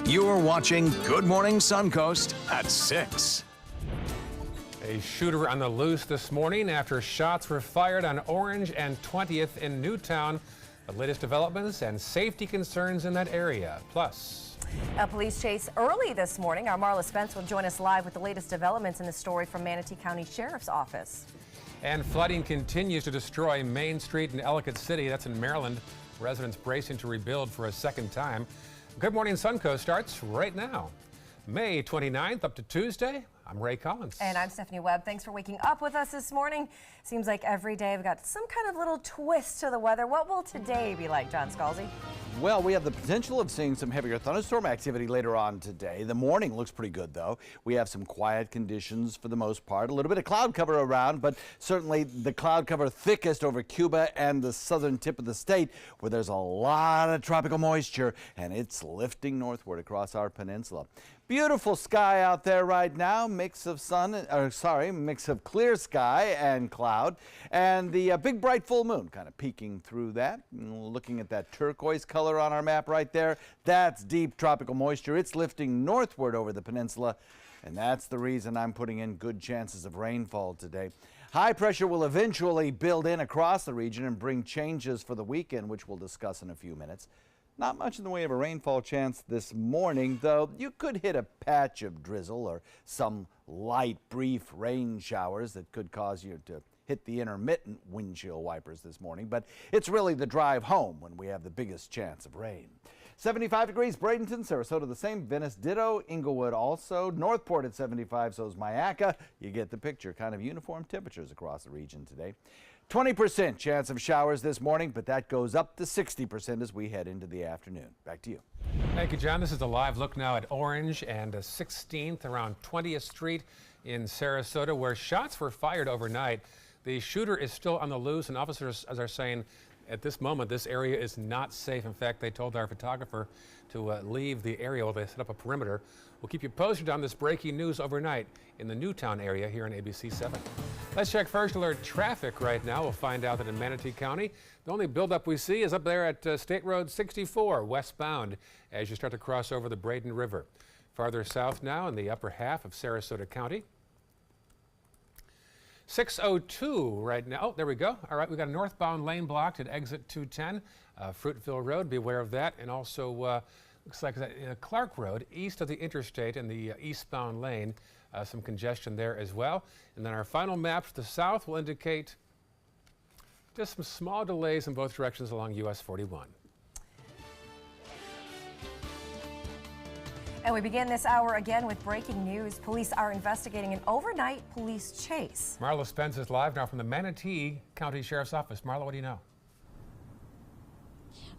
You're watching Good Morning Suncoast at 6. A shooter on the loose this morning after shots were fired on Orange and 20th in Newtown. The latest developments and safety concerns in that area. Plus, a police chase early this morning. Our Marla Spence will join us live with the latest developments in the story from Manatee County Sheriff's Office. And flooding continues to destroy Main Street in Ellicott City. That's in Maryland. Residents bracing to rebuild for a second time. Good Morning Suncoast starts right now. May 29th up to Tuesday. I'm Ray Collins. And I'm Stephanie Webb. Thanks for waking up with us this morning. Seems like every day we've got some kind of little twist to the weather. What will today be like, John Scalzi? Well, we have the potential of seeing some heavier thunderstorm activity later on today. The morning looks pretty good, though. We have some quiet conditions for the most part. A little bit of cloud cover around, but certainly the cloud cover thickest over Cuba and the southern tip of the state, where there's a lot of tropical moisture, and it's lifting northward across our peninsula. Beautiful sky out there right now. Mix of clear sky and cloud, and the big bright full moon kind of peeking through that. Looking at that turquoise color on our map right there, that's deep tropical moisture. It's lifting northward over the peninsula, and that's the reason I'm putting in good chances of rainfall today. High pressure will eventually build in across the region and bring changes for the weekend, which we'll discuss in a few minutes. Not much in the way of a rainfall chance this morning, though you could hit a patch of drizzle or some light, brief rain showers that could cause you to hit the intermittent windshield wipers this morning. But it's really the drive home when we have the biggest chance of rain. 75 degrees, Bradenton, Sarasota the same, Venice ditto, Inglewood also, Northport at 75, so is Mayaca. You get the picture, kind of uniform temperatures across the region today. 20% chance of showers this morning, but that goes up to 60% as we head into the afternoon. Back to you. Thank you, John. This is a live look now at Orange and 16th around 20th Street in Sarasota, where shots were fired overnight. The shooter is still on the loose, and officers are saying at this moment this area is not safe. In fact, they told our photographer to leave the area while they set up a perimeter. We'll keep you posted on this breaking news overnight in the Newtown area here on ABC 7. Let's check first alert traffic right now. We'll find out that in Manatee County, the only buildup we see is up there at State Road 64 westbound as you start to cross over the Braden River. Farther south now in the upper half of Sarasota County. 602 right now. Oh, there we go. All right, we got a northbound lane blocked at exit 210, Fruitville Road. Be aware of that. And also looks like Clark Road, east of the interstate in the eastbound lane. Some congestion there as well. And then our final map to the south will indicate just some small delays in both directions along US 41. And we begin this hour again with breaking news. Police are investigating an overnight police chase. Marla Spence is live now from the Manatee County Sheriff's Office. Marla, what do you know?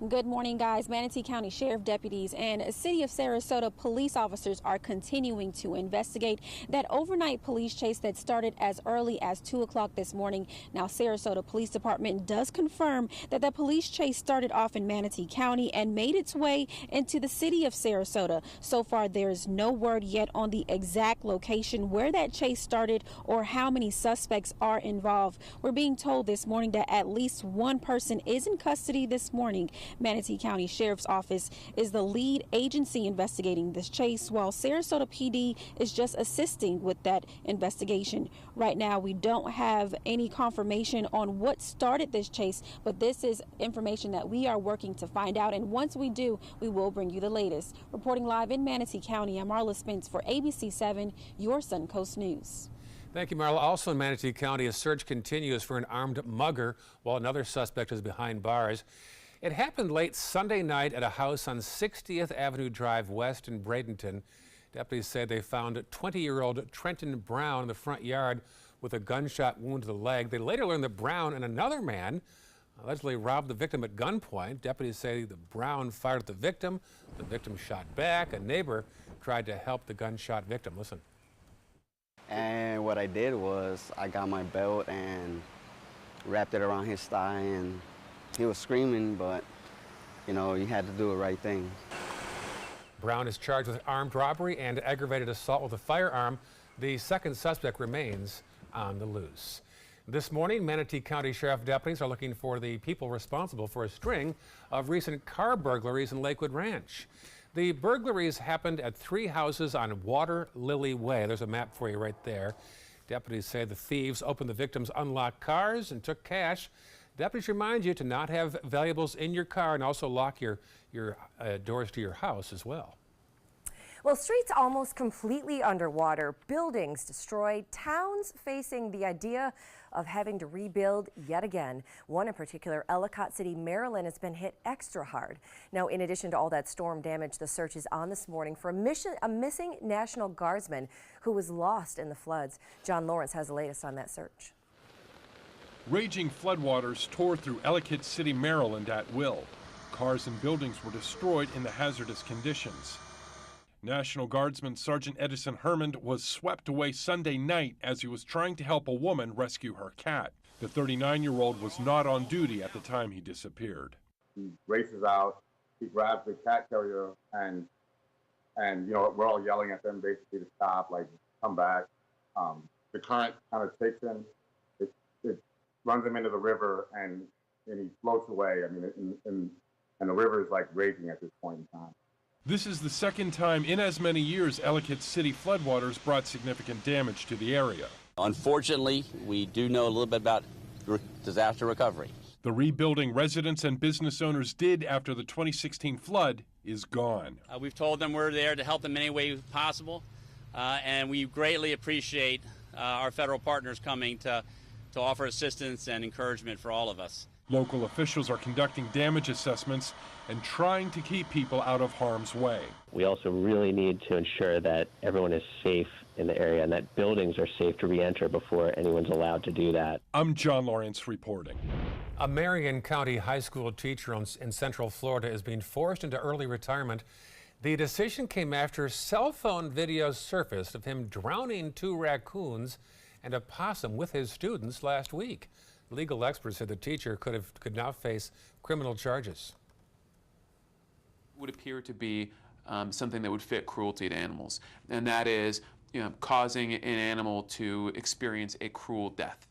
Good morning, guys. Manatee County Sheriff deputies and City of Sarasota police officers are continuing to investigate that overnight police chase that started as early as 2 o'clock this morning. Now, Sarasota Police Department does confirm that the police chase started off in Manatee County and made its way into the city of Sarasota. So far, there's no word yet on the exact location where that chase started or how many suspects are involved. We're being told this morning that at least one person is in custody this morning. Manatee County Sheriff's Office is the lead agency investigating this chase, while Sarasota PD is just assisting with that investigation. Right now, we don't have any confirmation on what started this chase, but this is information that we are working to find out, and once we do, we will bring you the latest. Reporting live in Manatee County, I'm Marla Spence for ABC 7, your Suncoast News. Thank you, Marla. Also in Manatee County, a search continues for an armed mugger while another suspect is behind bars. It happened late Sunday night at a house on 60th Avenue Drive West in Bradenton. Deputies say they found 20-year-old Trenton Brown in the front yard with a gunshot wound to the leg. They later learned that Brown and another man allegedly robbed the victim at gunpoint. Deputies say the Brown fired at the victim shot back. A neighbor tried to help the gunshot victim. Listen. And what I did was I got my belt and wrapped it around his thigh, and he was screaming, but, you know, you had to do the right thing. Brown is charged with armed robbery and aggravated assault with a firearm. The second suspect remains on the loose. This morning, Manatee County Sheriff deputies are looking for the people responsible for a string of recent car burglaries in Lakewood Ranch. The burglaries happened at 3 houses on Water Lily Way. There's a map for you right there. Deputies say the thieves opened the victims' unlocked cars and took cash. Deputies remind you to not have valuables in your car and also lock your doors to your house as well. Well, streets almost completely underwater, buildings destroyed, towns facing the idea of having to rebuild yet again. One in particular, Ellicott City, Maryland, has been hit extra hard. Now, in addition to all that storm damage, the search is on this morning for a missing National Guardsman who was lost in the floods. John Lawrence has the latest on that search. Raging floodwaters tore through Ellicott City, Maryland at will. Cars and buildings were destroyed in the hazardous conditions. National Guardsman Sergeant Edison Hermond was swept away Sunday night as he was trying to help a woman rescue her cat. The 39-year-old was not on duty at the time he disappeared. He races out, he grabs the cat carrier, and you know, we're all yelling at them basically to stop, like, come back. The current kind of takes him, it runs him into the river, and he floats away. I mean, and the river is like raging at this point in time. This is the second time in as many years Ellicott City floodwaters brought significant damage to the area. Unfortunately, we do know a little bit about disaster recovery. The rebuilding residents and business owners did after the 2016 flood is gone. We've told them we're there to help them in any way possible, and we greatly appreciate our federal partners coming to offer assistance and encouragement for all of us. Local officials are conducting damage assessments and trying to keep people out of harm's way. We also really need to ensure that everyone is safe in the area and that buildings are safe to re-enter before anyone's allowed to do that. I'm John Lawrence reporting. A Marion County high school teacher in Central Florida is being forced into early retirement. The decision came after cell phone videos surfaced of him drowning 2 raccoons and a possum with his students last week. Legal experts said the teacher could now face criminal charges. Would appear to be something that would fit cruelty to animals, and that is, causing an animal to experience a cruel death.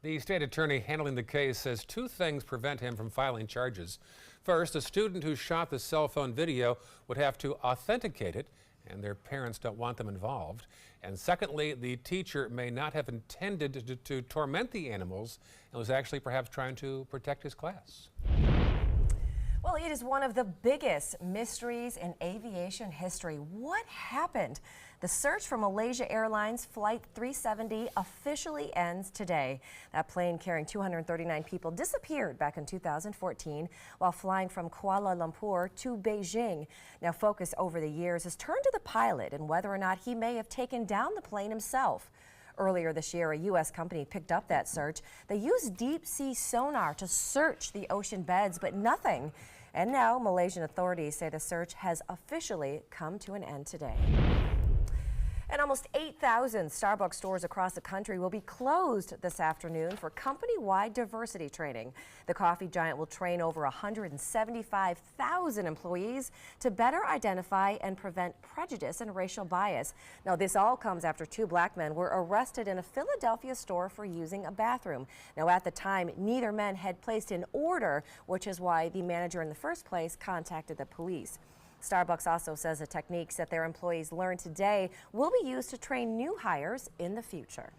The state attorney handling the case says 2 things prevent him from filing charges. First, a student who shot the cell phone video would have to authenticate it, and their parents don't want them involved. And secondly, the teacher may not have intended to torment the animals and was actually perhaps trying to protect his class. Well, it is one of the biggest mysteries in aviation history. What happened? The search for Malaysia Airlines Flight 370 officially ends today. That plane carrying 239 people disappeared back in 2014 while flying from Kuala Lumpur to Beijing. Now, focus over the years has turned to the pilot and whether or not he may have taken down the plane himself. Earlier this year, a U.S. company picked up that search. They used deep-sea sonar to search the ocean beds, but nothing. And now, Malaysian authorities say the search has officially come to an end today. And almost 8,000 Starbucks stores across the country will be closed this afternoon for company-wide diversity training. The coffee giant will train over 175,000 employees to better identify and prevent prejudice and racial bias. Now, this all comes after 2 black men were arrested in a Philadelphia store for using a bathroom. Now, at the time, neither man had placed an order, which is why the manager in the first place contacted the police. Starbucks also says the techniques that their employees learned today will be used to train new hires in the future.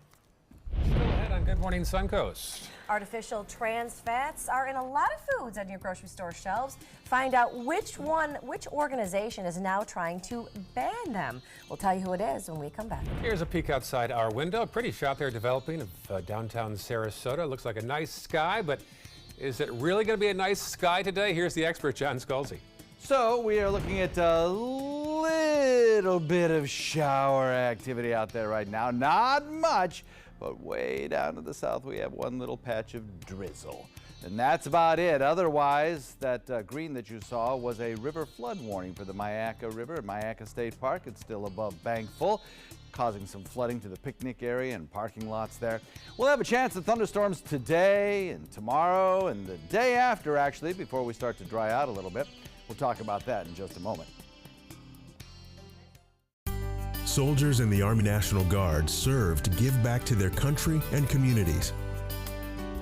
Still ahead on Good Morning Suncoast. Artificial trans fats are in a lot of foods on your grocery store shelves. Find out which organization is now trying to ban them. We'll tell you who it is when we come back. Here's a peek outside our window. Pretty shot there developing of downtown Sarasota. Looks like a nice sky, but is it really going to be a nice sky today? Here's the expert, John Scalzi. So we are looking at a little bit of shower activity out there right now. Not much, but way down to the south we have one little patch of drizzle. And that's about it. Otherwise, that green that you saw was a river flood warning for the Myakka River at Myakka State Park. It's still above bank full, causing some flooding to the picnic area and parking lots there. We'll have a chance at thunderstorms today and tomorrow and the day after, actually, before we start to dry out a little bit. We'll talk about that in just a moment. Soldiers in the Army National Guard serve to give back to their country and communities.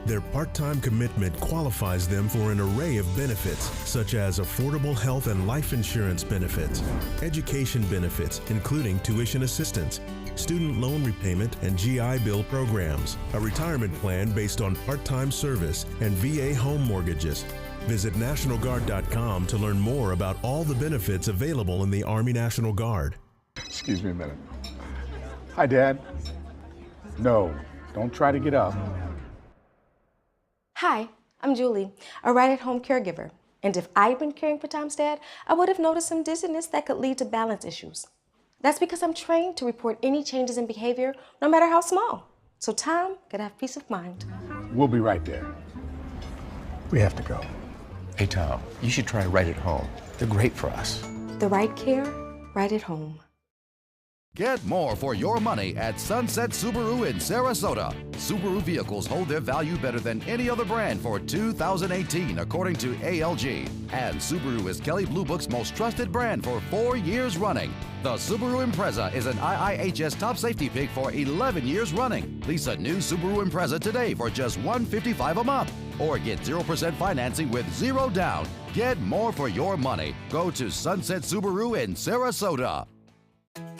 Their part-time commitment qualifies them for an array of benefits, such as affordable health and life insurance benefits, education benefits, including tuition assistance, student loan repayment and GI Bill programs, a retirement plan based on part-time service, and VA home mortgages. Visit NationalGuard.com to learn more about all the benefits available in the Army National Guard. Excuse me a minute. Hi, Dad. No, don't try to get up. Hi, I'm Julie, a ride-at-home caregiver. And if I had been caring for Tom's dad, I would have noticed some dizziness that could lead to balance issues. That's because I'm trained to report any changes in behavior, no matter how small. So Tom could have peace of mind. We'll be right there. We have to go. Hey, Tom, you should try Right at Home. They're great for us. The right care, right at home. Get more for your money at Sunset Subaru in Sarasota. Subaru vehicles hold their value better than any other brand for 2018, according to ALG. And Subaru is Kelley Blue Book's most trusted brand for 4 years running. The Subaru Impreza is an IIHS top safety pick for 11 years running. Lease a new Subaru Impreza today for just $155 a month. Or get 0% financing with 0 down. Get more for your money. Go to Sunset Subaru in Sarasota.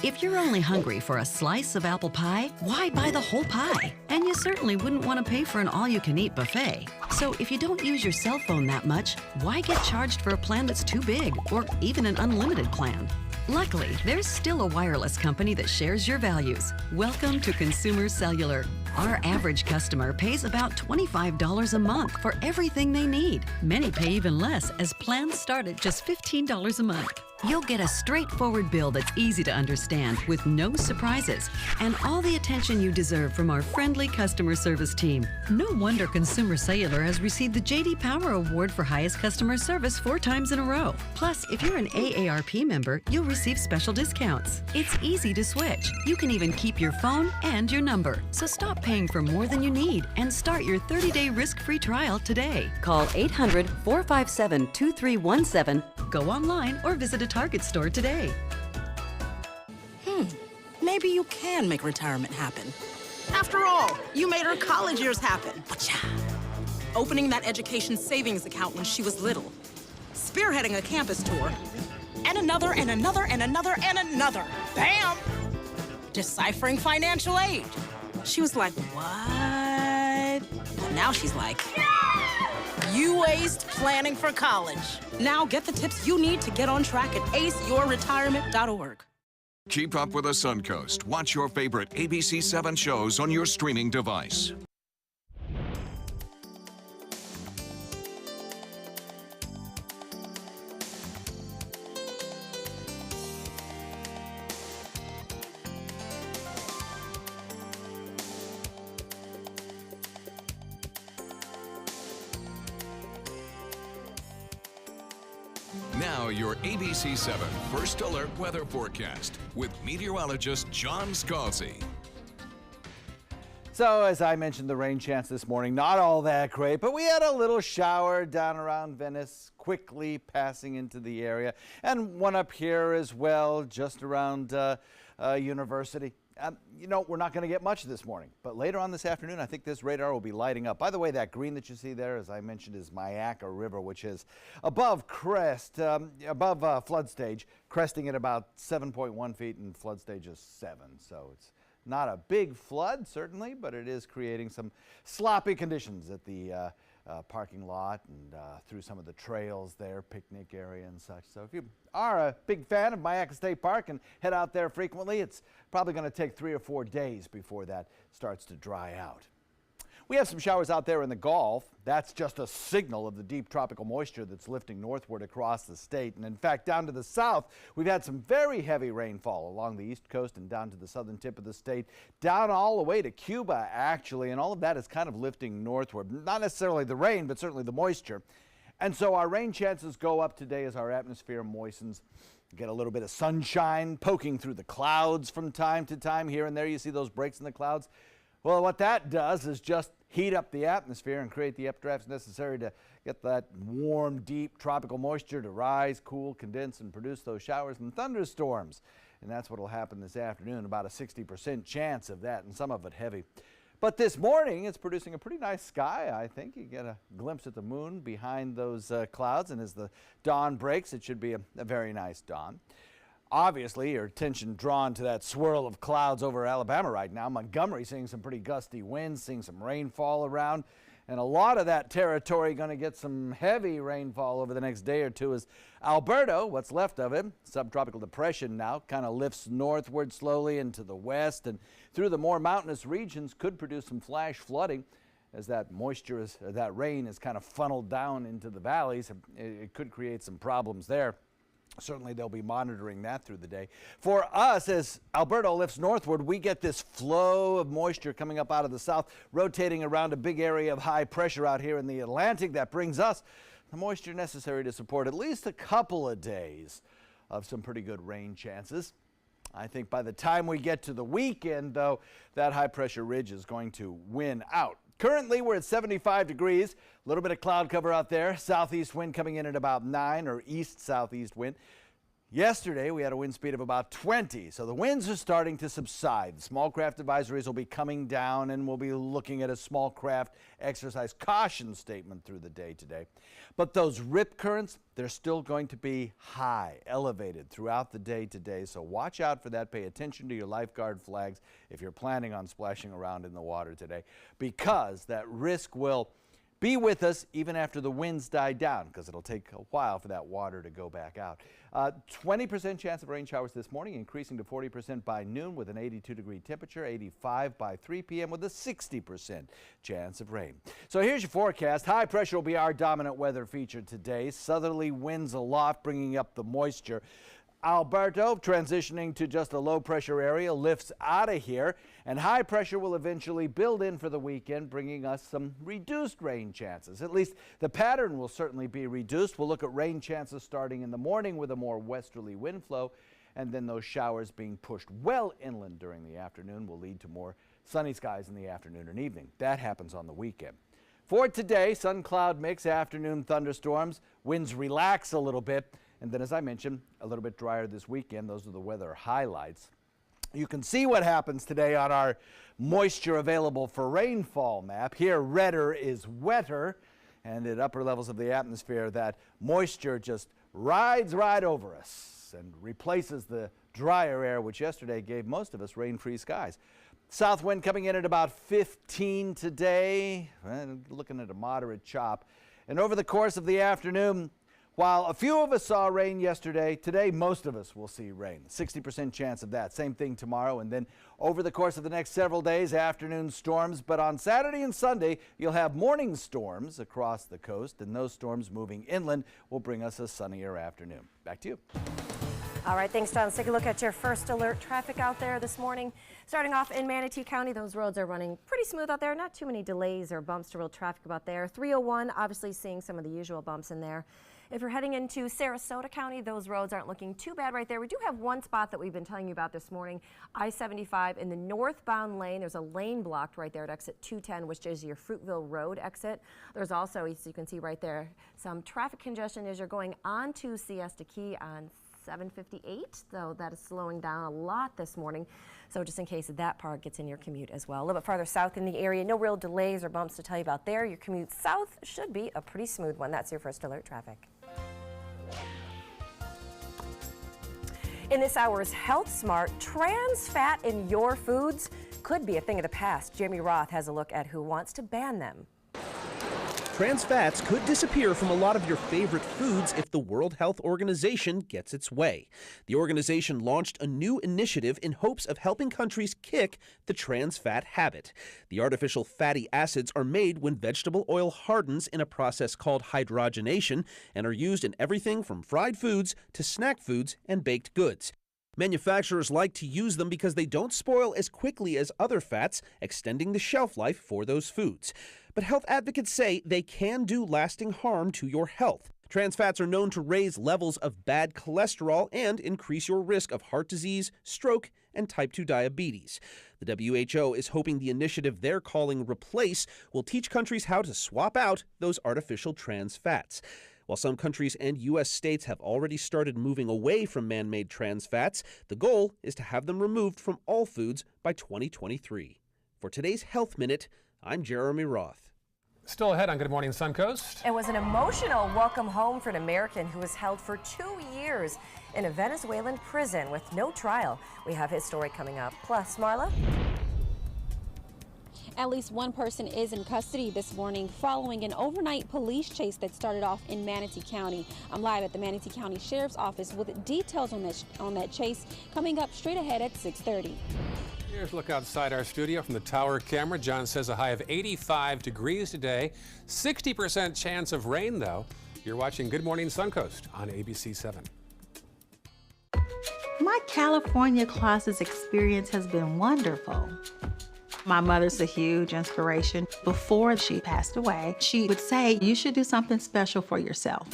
If you're only hungry for a slice of apple pie, why buy the whole pie? And you certainly wouldn't want to pay for an all-you-can-eat buffet. So if you don't use your cell phone that much, why get charged for a plan that's too big or even an unlimited plan? Luckily, there's still a wireless company that shares your values. Welcome to Consumer Cellular. Our average customer pays about $25 a month for everything they need. Many pay even less, as plans start at just $15 a month. You'll get a straightforward bill that's easy to understand with no surprises and all the attention you deserve from our friendly customer service team. No wonder Consumer Cellular has received the J.D. Power Award for highest customer service 4 times in a row. Plus, if you're an AARP member, you'll receive special discounts. It's easy to switch. You can even keep your phone and your number. So stop paying for more than you need and start your 30-day risk-free trial today. Call 800-457-2317, go online, or visit a Target store today. Maybe you can make retirement happen. After all, you made her college years happen. Opening that education savings account when she was little. Spearheading a campus tour. And another, and another, and another, and another. Bam! Deciphering financial aid. She was like, what? And now she's like, you aced planning for college. Now get the tips you need to get on track at aceyourretirement.org. Keep up with the Suncoast. Watch your favorite ABC 7 shows on your streaming device. Now your ABC 7 First Alert Weather Forecast with meteorologist John Scalzi. So, as I mentioned, the rain chance this morning, not all that great, but we had a little shower down around Venice, quickly passing into the area, and one up here as well, just around University. You know, we're not going to get much this morning, but later on this afternoon, I think this radar will be lighting up. By the way, that green that you see there, as I mentioned, is Myakka River, which is above flood stage, cresting at about 7.1 feet, and flood stage is 7. So it's not a big flood, certainly, but it is creating some sloppy conditions at the parking lot and through some of the trails there, picnic area and such. So if you are a big fan of Myakka State Park and head out there frequently, it's probably going to take 3 or 4 days before that starts to dry out. We have some showers out there in the Gulf. That's just a signal of the deep tropical moisture that's lifting northward across the state. And in fact, down to the south, we've had some very heavy rainfall along the east coast and down to the southern tip of the state, down all the way to Cuba, actually. And all of that is kind of lifting northward. Not necessarily the rain, but certainly the moisture. And so our rain chances go up today as our atmosphere moistens. Get a little bit of sunshine poking through the clouds from time to time. Here and there you see those breaks in the clouds. Well, what that does is just heat up the atmosphere and create the updrafts necessary to get that warm, deep tropical moisture to rise, cool, condense, and produce those showers and thunderstorms. And that's what will happen this afternoon, about a 60% chance of that, and some of it heavy. But this morning, it's producing a pretty nice sky, I think. You get a glimpse at the moon behind those clouds, and as the dawn breaks, it should be a very nice dawn. Obviously, your attention drawn to that swirl of clouds over Alabama right now. Montgomery seeing some pretty gusty winds, seeing some rainfall around. And a lot of that territory going to get some heavy rainfall over the next day or two as Alberto, what's left of it, subtropical depression now, kind of lifts northward slowly into the west and through the more mountainous regions, could produce some flash flooding as that moisture, that rain is kind of funneled down into the valleys. It could create some problems there. Certainly they'll be monitoring that through the day. For us, as Alberto lifts northward, we get this flow of moisture coming up out of the south, rotating around a big area of high pressure out here in the Atlantic. That brings us the moisture necessary to support at least a couple of days of some pretty good rain chances. I think by the time we get to the weekend, though, that high pressure ridge is going to win out. Currently, we're at 75 degrees, a little bit of cloud cover out there. Southeast wind coming in at about 9, or east-southeast wind. Yesterday, we had a wind speed of about 20, so the winds are starting to subside. The small craft advisories will be coming down, and we'll be looking at a small craft exercise caution statement through the day today. But those rip currents, they're still going to be high, elevated throughout the day today, so watch out for that. Pay attention to your lifeguard flags if you're planning on splashing around in the water today, because that risk will be with us even after the winds die down, because it'll take a while for that water to go back out. 20% chance of rain showers this morning, increasing to 40% by noon with an 82-degree temperature, 85 by 3 p.m. with a 60% chance of rain. So here's your forecast. High pressure will be our dominant weather feature today. Southerly winds aloft, bringing up the moisture. Alberto, transitioning to just a low pressure area, lifts out of here, and high pressure will eventually build in for the weekend, bringing us some reduced rain chances. At least the pattern will certainly be reduced. We'll look at rain chances starting in the morning with a more westerly wind flow, and then those showers being pushed well inland during the afternoon will lead to more sunny skies in the afternoon and evening. That happens on the weekend. For today, sun-cloud mix, afternoon thunderstorms, winds relax a little bit. And then, as I mentioned, a little bit drier this weekend. Those are the weather highlights. You can see what happens today on our moisture available for rainfall map. Here, redder is wetter, and at upper levels of the atmosphere, that moisture just rides right over us and replaces the drier air, which yesterday gave most of us rain-free skies. South wind coming in at about 15 today, and looking at a moderate chop. And over the course of the afternoon, while a few of us saw rain yesterday, today most of us will see rain. 60% chance of that. Same thing tomorrow. And then over the course of the next several days, afternoon storms. But on Saturday and Sunday, you'll have morning storms across the coast. And those storms moving inland will bring us a sunnier afternoon. Back to you. All right, thanks, John. Let's take a look at your first alert traffic out there this morning. Starting off in Manatee County, those roads are running pretty smooth out there. Not too many delays or bumps to real traffic about there. 301, obviously seeing some of the usual bumps in there. If you're heading into Sarasota County, those roads aren't looking too bad right there. We do have one spot that we've been telling you about this morning, I-75 in the northbound lane. There's a lane blocked right there at exit 210, which is your Fruitville Road exit. There's also, as you can see right there, some traffic congestion as you're going on to Siesta Key on 758, though that is slowing down a lot this morning. So just in case that part gets in your commute as well. A little bit farther south in the area, no real delays or bumps to tell you about there. Your commute south should be a pretty smooth one. That's your first alert traffic. In this hour's Health Smart, trans fat in your foods could be a thing of the past. Jamie Roth has a look at who wants to ban them. Trans fats could disappear from a lot of your favorite foods if the World Health Organization gets its way. The organization launched a new initiative in hopes of helping countries kick the trans fat habit. The artificial fatty acids are made when vegetable oil hardens in a process called hydrogenation and are used in everything from fried foods to snack foods and baked goods. Manufacturers like to use them because they don't spoil as quickly as other fats, extending the shelf life for those foods. But health advocates say they can do lasting harm to your health. Trans fats are known to raise levels of bad cholesterol and increase your risk of heart disease, stroke, and type 2 diabetes. The WHO is hoping the initiative they're calling Replace will teach countries how to swap out those artificial trans fats. While some countries and U.S. states have already started moving away from man-made trans fats, the goal is to have them removed from all foods by 2023. For today's Health Minute, I'm Jeremy Roth. Still ahead on Good Morning Suncoast. It was an emotional welcome home for an American who was held for 2 years in a Venezuelan prison with no trial. We have his story coming up. Plus, Marla? At least one person is in custody this morning following an overnight police chase that started off in Manatee County. I'm live at the Manatee County Sheriff's Office with details on that chase coming up straight ahead at 6:30. Here's a look outside our studio from the tower camera. John says a high of 85 degrees today. 60% chance of rain, though. You're watching Good Morning Suncoast on ABC 7. My California Closets experience has been wonderful. My mother's a huge inspiration. Before she passed away, she would say, you should do something special for yourself.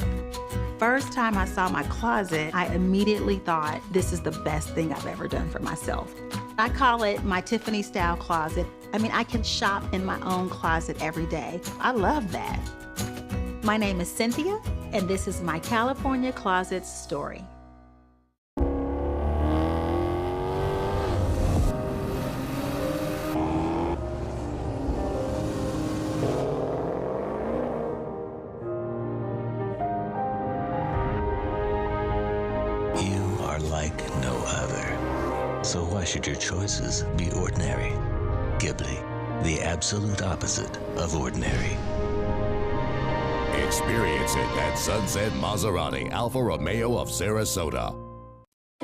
First time I saw my closet, I immediately thought, this is the best thing I've ever done for myself. I call it my Tiffany style closet. I mean, I can shop in my own closet every day. I love that. My name is Cynthia, and this is my California Closets story. Like no other. So why should your choices be ordinary? Ghibli, the absolute opposite of ordinary. Experience it at Sunset Maserati Alfa Romeo of Sarasota.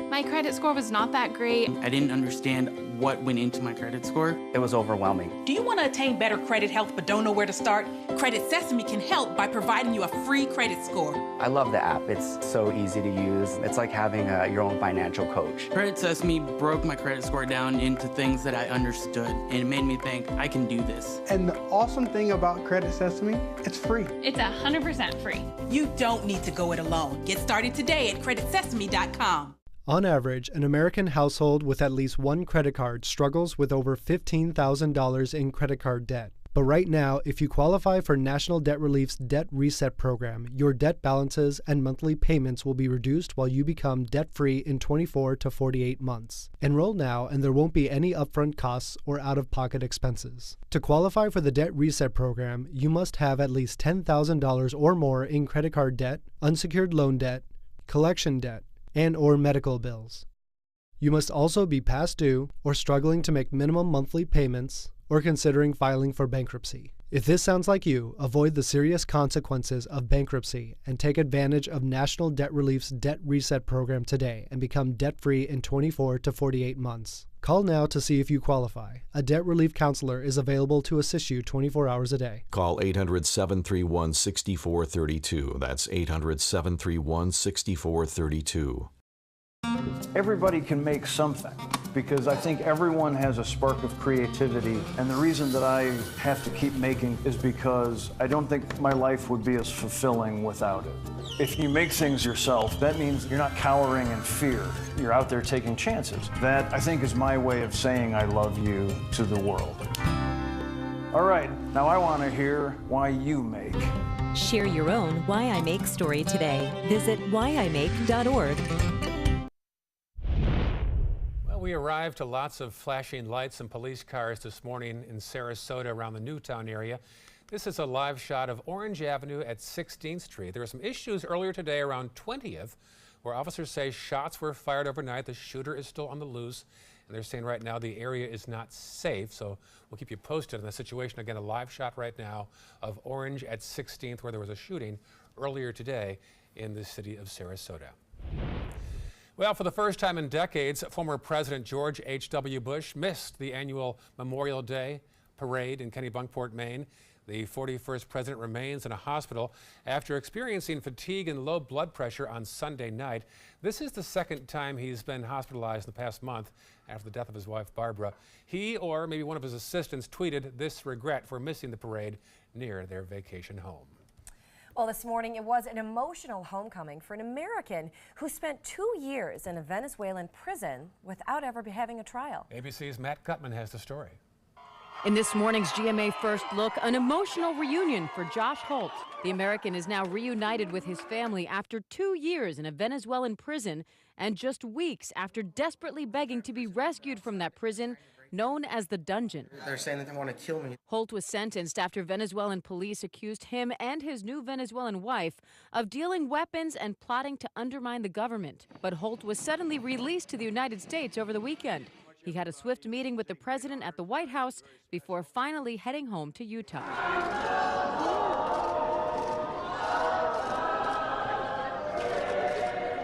My credit score was not that great. I didn't understand what went into my credit score. It was overwhelming. Do you want to attain better credit health but don't know where to start? Credit Sesame can help by providing you a free credit score. I love the app. It's so easy to use. It's like having your own financial coach. Credit Sesame broke my credit score down into things that I understood, and it made me think, I can do this. And the awesome thing about Credit Sesame, it's free. It's 100% free. You don't need to go it alone. Get started today at creditsesame.com. On average, an American household with at least one credit card struggles with over $15,000 in credit card debt. But right now, if you qualify for National Debt Relief's Debt Reset program, your debt balances and monthly payments will be reduced while you become debt-free in 24 to 48 months. Enroll now and there won't be any upfront costs or out-of-pocket expenses. To qualify for the Debt Reset program, you must have at least $10,000 or more in credit card debt, unsecured loan debt, collection debt, and/or medical bills. You must also be past due or struggling to make minimum monthly payments or considering filing for bankruptcy. If this sounds like you, avoid the serious consequences of bankruptcy and take advantage of National Debt Relief's Debt Reset program today and become debt-free in 24 to 48 months. Call now to see if you qualify. A debt relief counselor is available to assist you 24 hours a day. Call 800-731-6432. That's 800-731-6432. Everybody can make something, because I think everyone has a spark of creativity, and the reason that I have to keep making is because I don't think my life would be as fulfilling without it. If you make things yourself, that means you're not cowering in fear. You're out there taking chances. That, I think, is my way of saying I love you to the world. All right, now I want to hear why you make. Share your own Why I Make story today. Visit whyimake.org. We arrived to lots of flashing lights and police cars this morning in Sarasota around the Newtown area. This is a live shot of Orange Avenue at 16th Street. There were some issues earlier today around 20th where officers say shots were fired overnight. The shooter is still on the loose, and they're saying right now the area is not safe. So we'll keep you posted on the situation. Again, a live shot right now of Orange at 16th where there was a shooting earlier today in the city of Sarasota. Well, for the first time in decades, former President George H.W. Bush missed the annual Memorial Day parade in Kennebunkport, Maine. The 41st president remains in a hospital after experiencing fatigue and low blood pressure on Sunday night. This is the second time he's been hospitalized in the past month after the death of his wife, Barbara. He or maybe one of his assistants tweeted this regret for missing the parade near their vacation home. Well, this morning it was an emotional homecoming for an American who spent 2 years in a Venezuelan prison without ever having a trial. ABC's Matt Gutman has the story. In this morning's GMA First Look, an emotional reunion for Josh Holt. The American is now reunited with his family after 2 years in a Venezuelan prison and just weeks after desperately begging to be rescued from that prison known as the Dungeon. They're saying that they want to kill me. Holt was sentenced after Venezuelan police accused him and his new Venezuelan wife of dealing weapons and plotting to undermine the government. But Holt was suddenly released to the United States over the weekend. He had a swift meeting with the president at the White House before finally heading home to Utah.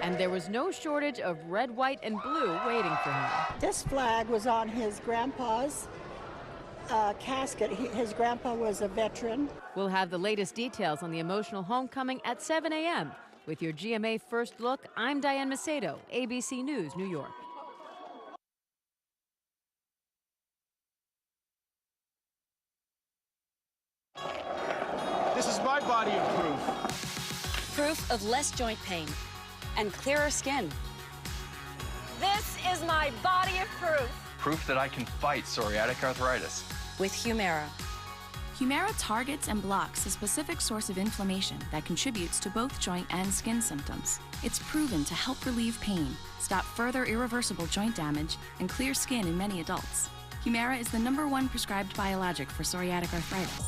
And there was no shortage of red, white, and blue waiting for him. This flag was on his grandpa's casket. His grandpa was a veteran. We'll have the latest details on the emotional homecoming at 7 a.m. With your GMA First Look, I'm Diane Macedo, ABC News, New York. This is my body of proof. Proof of less joint pain and clearer skin. This is my body of proof. Proof that I can fight psoriatic arthritis. With Humira. Humira targets and blocks a specific source of inflammation that contributes to both joint and skin symptoms. It's proven to help relieve pain, stop further irreversible joint damage, and clear skin in many adults. Humira is the #1 prescribed biologic for psoriatic arthritis.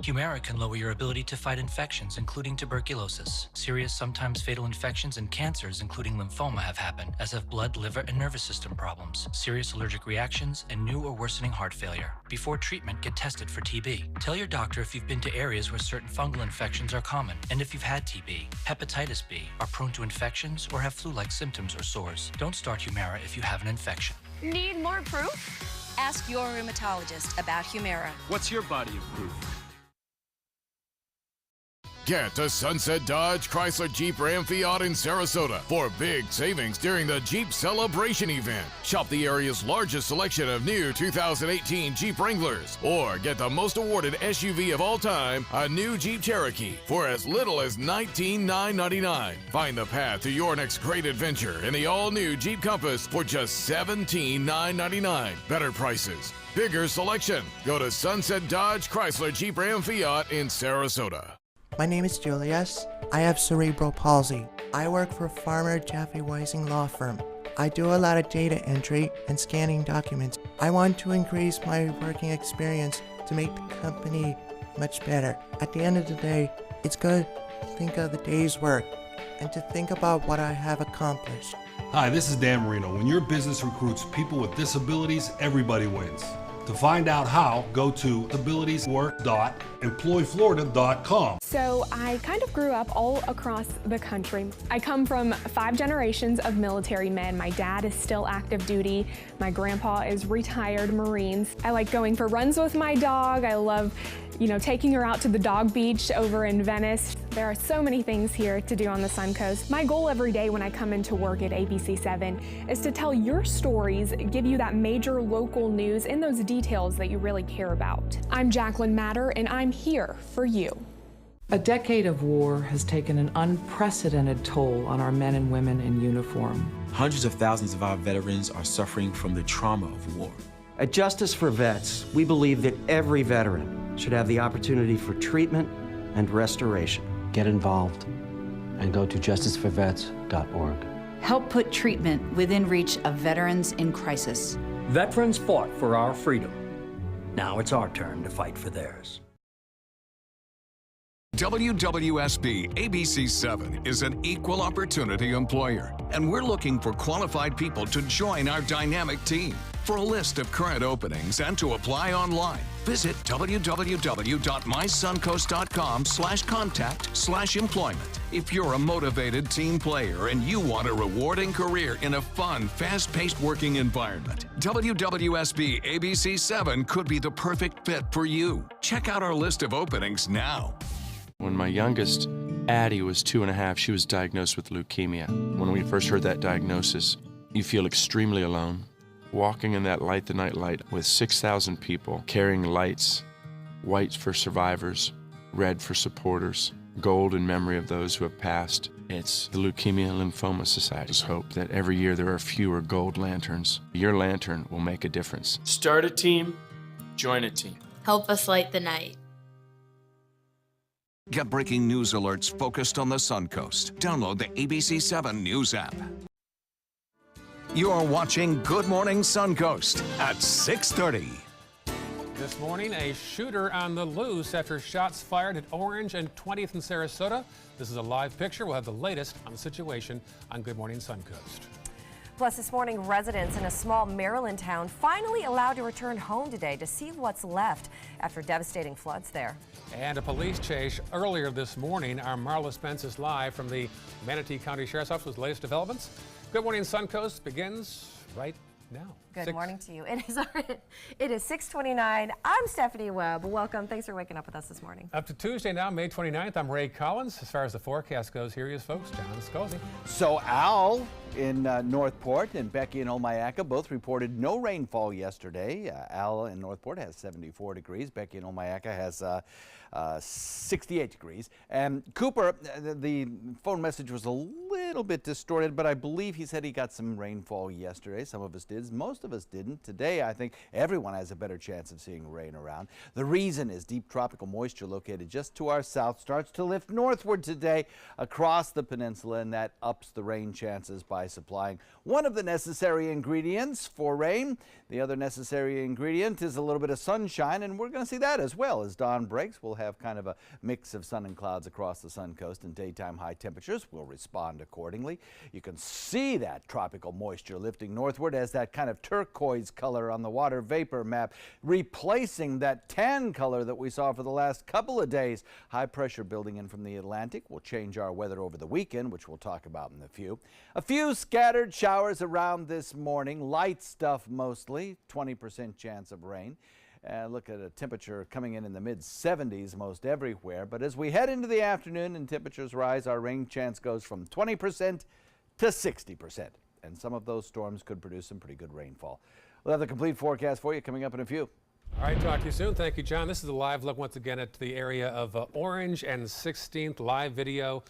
Humira can lower your ability to fight infections, including tuberculosis. Serious, sometimes fatal infections and cancers, including lymphoma, have happened, as have blood, liver, and nervous system problems, serious allergic reactions, and new or worsening heart failure. Before treatment, get tested for TB. Tell your doctor if you've been to areas where certain fungal infections are common, and if you've had TB, hepatitis B, are prone to infections, or have flu-like symptoms or sores. Don't start Humira if you have an infection. Need more proof? Ask your rheumatologist about Humira. What's your body of proof? Get to Sunset Dodge Chrysler Jeep Ram Fiat in Sarasota for big savings during the Jeep Celebration event. Shop the area's largest selection of new 2018 Jeep Wranglers, or get the most awarded SUV of all time, a new Jeep Cherokee, for as little as $19,999. Find the path to your next great adventure in the all-new Jeep Compass for just $17,999. Better prices, bigger selection. Go to Sunset Dodge Chrysler Jeep Ram Fiat in Sarasota. My name is Julius. I have cerebral palsy. I work for Farmer Jeffrey Weising Law Firm. I do a lot of data entry and scanning documents. I want to increase my working experience to make the company much better. At the end of the day, it's good to think of the day's work and to think about what I have accomplished. Hi, this is Dan Marino. When your business recruits people with disabilities, everybody wins. To find out how, go to abilitieswork.employflorida.com. So I kind of grew up all across the country. I come from 5 generations of military men. My dad is still active duty. My grandpa is retired Marines. I like going for runs with my dog. I love, taking her out to the dog beach over in Venice. There are so many things here to do on the Suncoast. My goal every day when I come into work at ABC7 is to tell your stories, give you that major local news and those details that you really care about. I'm Jacqueline Matter, and I'm here for you. A decade of war has taken an unprecedented toll on our men and women in uniform. Hundreds of thousands of our veterans are suffering from the trauma of war. At Justice for Vets, we believe that every veteran should have the opportunity for treatment and restoration. Get involved and go to justiceforvets.org. Help put treatment within reach of veterans in crisis. Veterans fought for our freedom. Now it's our turn to fight for theirs. WWSB ABC7 is an equal opportunity employer, and we're looking for qualified people to join our dynamic team. For a list of current openings and to apply online, visit www.mysuncoast.com/contact/employment. If you're a motivated team player and you want a rewarding career in a fun, fast-paced working environment, WWSB ABC7 could be the perfect fit for you. Check out our list of openings now. When my youngest, Addie, was 2.5, she was diagnosed with leukemia. When we first heard that diagnosis, you feel extremely alone. Walking in that Light the Night light with 6,000 people carrying lights, white for survivors, red for supporters, gold in memory of those who have passed. It's the Leukemia and Lymphoma Society's hope that every year there are fewer gold lanterns. Your lantern will make a difference. Start a team, join a team. Help us light the night. Get breaking news alerts focused on the Suncoast. Download the ABC7 News app. You're watching Good Morning Suncoast at 6:30. This morning, a shooter on the loose after shots fired at Orange and 20th in Sarasota. This is a live picture. We'll have the latest on the situation on Good Morning Suncoast. Plus, this morning, residents in a small Maryland town finally allowed to return home today to see what's left after devastating floods there. And a police chase earlier this morning. Our Marla Spence is live from the Manatee County Sheriff's Office with the latest developments. Good Morning Suncoast begins right now. Good morning to you. It is 6:29. I'm Stephanie Webb. Welcome. Thanks for waking up with us this morning. Up to Tuesday now, May 29th. I'm Ray Collins. As far as the forecast goes, here he is, folks. John Scozy. So Al in Northport and Becky in Omayaka both reported no rainfall yesterday. Al in Northport has 74 degrees. Becky in Omayaka has 68 degrees. And Cooper, the phone message was a little bit distorted, but I believe he said he got some rainfall yesterday. Some of us did. Most of us didn't. Today, I think everyone has a better chance of seeing rain around. The reason is deep tropical moisture located just to our south starts to lift northward today across the peninsula, and that ups the rain chances by supplying one of the necessary ingredients for rain. The other necessary ingredient is a little bit of sunshine, and we're going to see that as well as dawn breaks. We'll have kind of a mix of sun and clouds across the Suncoast, and daytime high temperatures will respond accordingly. You can see that tropical moisture lifting northward as that kind of turquoise color on the water vapor map, replacing that tan color that we saw for the last couple of days. High pressure building in from the Atlantic will change our weather over the weekend, which we'll talk about in a few. A few scattered showers around this morning, light stuff mostly, 20% chance of rain. Look at a temperature coming in the mid-70s most everywhere. But as we head into the afternoon and temperatures rise, our rain chance goes from 20% to 60%. And some of those storms could produce some pretty good rainfall. We'll have the complete forecast for you coming up in a few. All right, talk to you soon. Thank you, John. This is a live look once again at the area of Orange and 16th, live video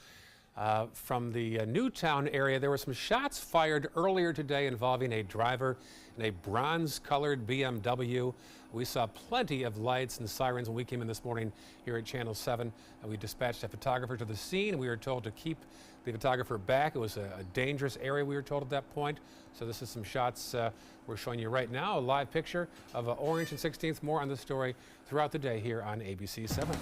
from the Newtown area. There were some shots fired earlier today involving a driver in a bronze-colored BMW. We saw plenty of lights and sirens when we came in this morning here at Channel 7. We dispatched a photographer to the scene. We were told to keep the photographer back. It was a dangerous area, we were told at that point. So this is some shots we're showing you right now. A live picture of Orange and 16th. More on this story throughout the day here on ABC 7.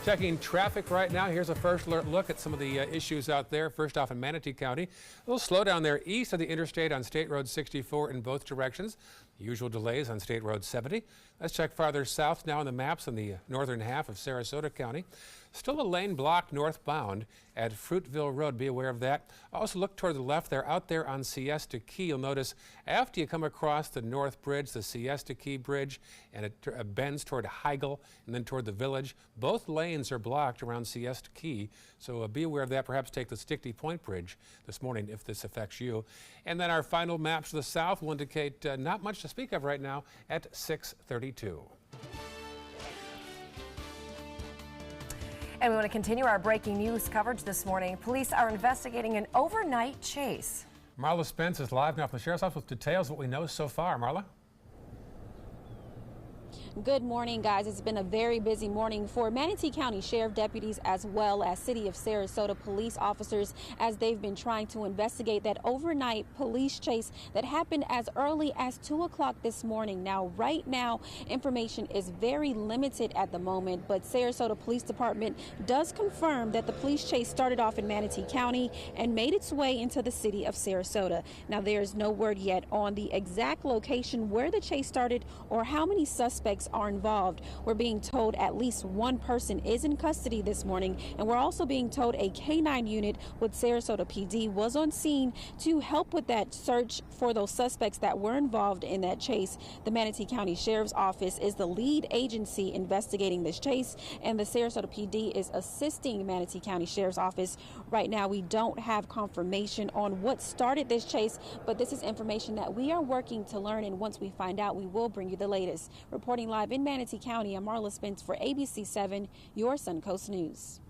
Checking traffic right now. Here's a first alert look at some of the issues out there. First off in Manatee County. A little slowdown there east of the interstate on State Road 64 in both directions. Usual delays on State Road 70. Let's check farther south now on the maps in the northern half of Sarasota County. Still a lane blocked northbound at Fruitville Road. Be aware of that. Also look toward the left. They're out there on Siesta Key. You'll notice after you come across the North Bridge, the Siesta Key Bridge, and it bends toward Heigl and then toward the village. Both lanes are blocked around Siesta Key. So be aware of that. Perhaps take the Stickney Point Bridge this morning if this affects you. And then our final maps to the south will indicate not much to speak of right now at 6:32. And we want to continue our breaking news coverage this morning. Police are investigating an overnight chase. Marla Spence is live now from the Sheriff's Office with details of what we know so far. Marla? Good morning, guys. It's been a very busy morning for Manatee County Sheriff deputies as well as City of Sarasota police officers as they've been trying to investigate that overnight police chase that happened as early as 2 o'clock this morning. Now, right now, information is very limited at the moment, but Sarasota Police Department does confirm that the police chase started off in Manatee County and made its way into the City of Sarasota. Now, there's no word yet on the exact location where the chase started or how many suspects are involved. We're being told at least one person is in custody this morning, and we're also being told a K-9 unit with Sarasota PD was on scene to help with that search for those suspects that were involved in that chase. The Manatee County Sheriff's Office is the lead agency investigating this chase, and the Sarasota PD is assisting Manatee County Sheriff's Office. Right now, we don't have confirmation on what started this chase, but this is information that we are working to learn, and once we find out, we will bring you the latest. Reporting live in Manatee County, I'm Marla Spence for ABC 7, your Suncoast News.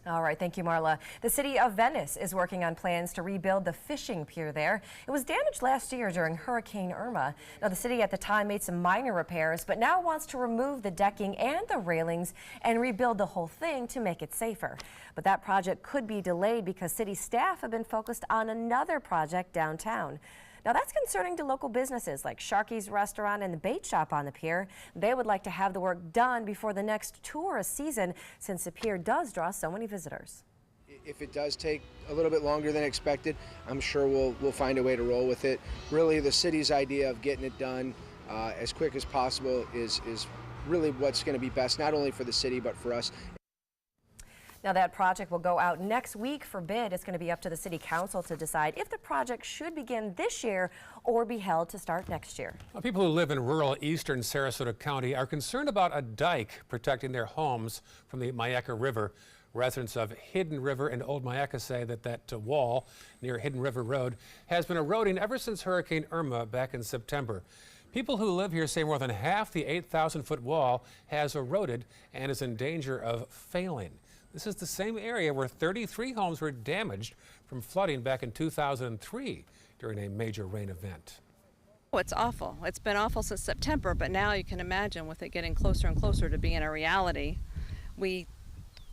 All right, thank you, Marla. The city of Venice is working on plans to rebuild the fishing pier there. It was damaged last year during Hurricane Irma. Now, the city at the time made some minor repairs, but now wants to remove the decking and the railings and rebuild the whole thing to make it safer. But that project could be delayed because city staff have been focused on another project downtown. Now that's concerning to local businesses like Sharky's Restaurant and the Bait Shop on the pier. They would like to have the work done before the next tourist season, since the pier does draw so many visitors. If it does take a little bit longer than expected, I'm sure we'll find a way to roll with it. Really, the city's idea of getting it done as quick as possible is really what's going to be best, not only for the city but for us. Now that project will go out next week for bid. It's going to be up to the City Council to decide if the project should begin this year or be held to start next year. Well, people who live in rural eastern Sarasota County are concerned about a dike protecting their homes from the Myakka River. Residents of Hidden River and Old Myakka say that wall near Hidden River Road has been eroding ever since Hurricane Irma back in September. People who live here say more than half the 8,000-foot wall has eroded and is in danger of failing. This is the same area where 33 homes were damaged from flooding back in 2003 during a major rain event. Oh, it's awful. It's been awful since September, but now you can imagine with it getting closer and closer to being a reality, we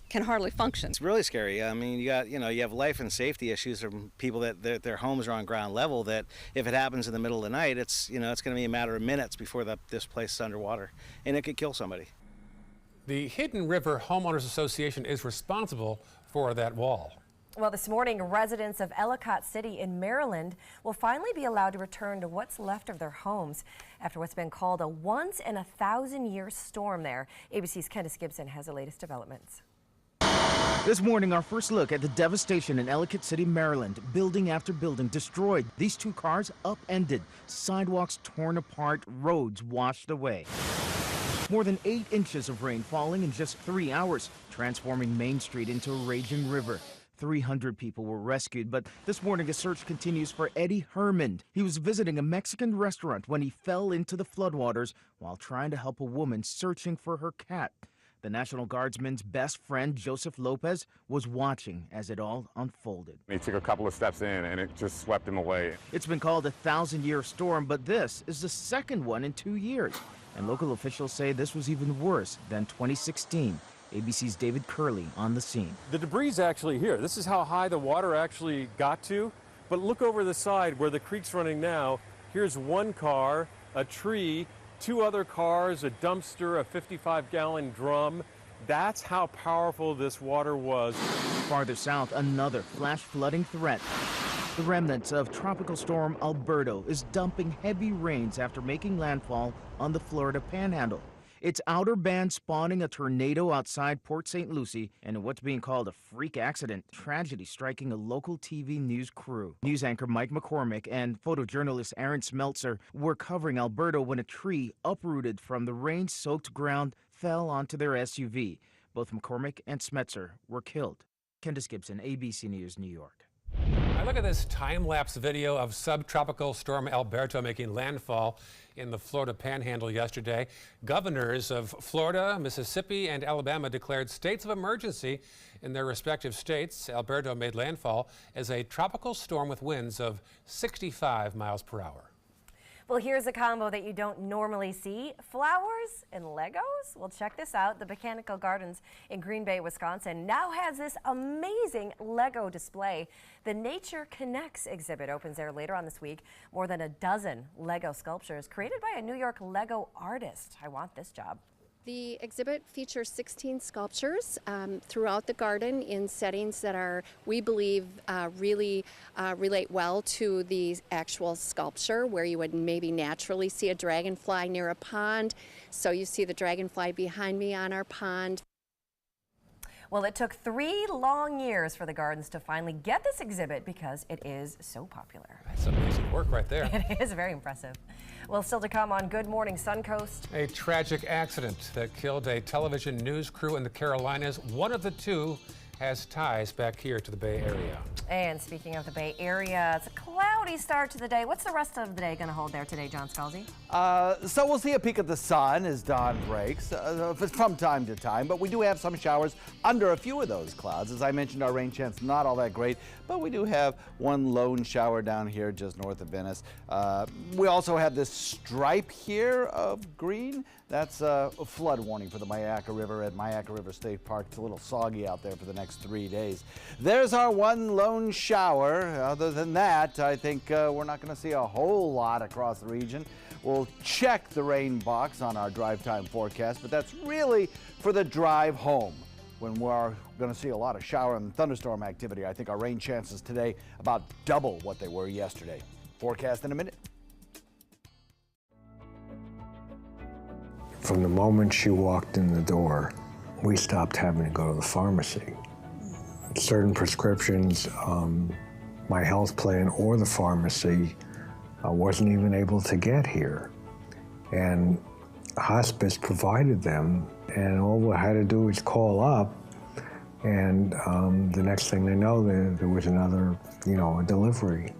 can hardly function. It's really scary. I mean, you have life and safety issues from people that their homes are on ground level, that if it happens in the middle of the night, it's going to be a matter of minutes before this place is underwater, and it could kill somebody. The Hidden River Homeowners Association is responsible for that wall. Well, this morning, residents of Ellicott City in Maryland will finally be allowed to return to what's left of their homes after what's been called a once-in-a-thousand-year storm there. ABC's Candace Gibson has the latest developments. This morning, our first look at the devastation in Ellicott City, Maryland. Building after building destroyed. These two cars upended. Sidewalks torn apart. Roads washed away. More than 8 inches of rain falling in just 3 hours, transforming Main Street into a raging river. 300 people were rescued, but this morning a search continues for Eddie Herman. He was visiting a Mexican restaurant when he fell into the floodwaters while trying to help a woman searching for her cat. The National Guardsman's best friend, Joseph Lopez, was watching as it all unfolded. He took a couple of steps in and it just swept him away. It's been called a 1,000-year storm, but this is the second one in 2 years. And local officials say this was even worse than 2016. ABC's David Curley on the scene. The debris is actually here. This is how high the water actually got to. But look over the side where the creek's running now. Here's one car, a tree, 2 other cars, a dumpster, a 55-gallon drum. That's how powerful this water was. Farther south, another flash flooding threat. The remnants of Tropical Storm Alberto is dumping heavy rains after making landfall on the Florida Panhandle. Its outer band spawning a tornado outside Port St. Lucie, and what's being called a freak accident, tragedy striking a local TV news crew. News anchor Mike McCormick and photojournalist Aaron Smeltzer were covering Alberto when a tree uprooted from the rain-soaked ground fell onto their SUV. Both McCormick and Smeltzer were killed. Candace Gibson, ABC News, New York. I look at this time-lapse video of subtropical storm Alberto making landfall in the Florida Panhandle yesterday. Governors of Florida, Mississippi, and Alabama declared states of emergency in their respective states. Alberto made landfall as a tropical storm with winds of 65 miles per hour. Well, here's a combo that you don't normally see: flowers and Legos. Well, check this out. The Botanical Gardens in Green Bay, Wisconsin now has this amazing Lego display. The Nature Connects exhibit opens there later on this week. More than a dozen Lego sculptures created by a New York Lego artist. I want this job. The exhibit features 16 sculptures throughout the garden in settings that are, we believe, really relate well to the actual sculpture, where you would maybe naturally see a dragonfly near a pond. So you see the dragonfly behind me on our pond. Well, it took 3 long years for the gardens to finally get this exhibit because it is so popular. That's amazing work right there. It is very impressive. Well, still to come on Good Morning Suncoast. A tragic accident that killed a television news crew in the Carolinas. One of the 2 has ties back here to the Bay Area. And speaking of the Bay Area, it's a cloudy start to the day. What's the rest of the day going to hold there today, John Scalzi? So we'll see a peek at the sun as dawn breaks from time to time, but we do have some showers under a few of those clouds. As I mentioned, our rain chance not all that great, but we do have one lone shower down here just north of Venice. We also have this stripe here of green. That's a flood warning for the Myakka River at Myakka River State Park. It's a little soggy out there for the next 3 days. There's our one lone shower. Other than that, I think think we're not going to see a whole lot across the region. We'll check the rain box on our drive time forecast, but that's really for the drive home, when we're going to see a lot of shower and thunderstorm activity. I think our rain chances today about double what they were yesterday. Forecast in a minute. From the moment she walked in the door, we stopped having to go to the pharmacy. Certain prescriptions, my health plan or the pharmacy wasn't even able to get here. And hospice provided them, and all we had to do was call up, and the next thing they know, there was another, a delivery.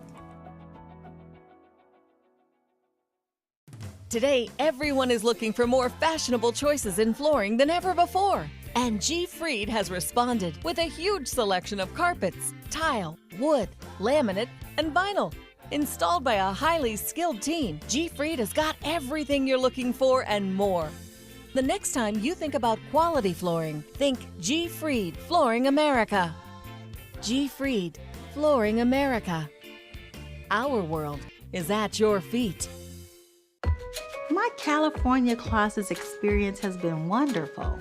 Today, everyone is looking for more fashionable choices in flooring than ever before. And G. Fried has responded with a huge selection of carpets, tile, wood, laminate, and vinyl. Installed by a highly skilled team, G. Fried has got everything you're looking for and more. The next time you think about quality flooring, think G. Fried Flooring America. G. Fried Flooring America. Our world is at your feet. My California Closets experience has been wonderful.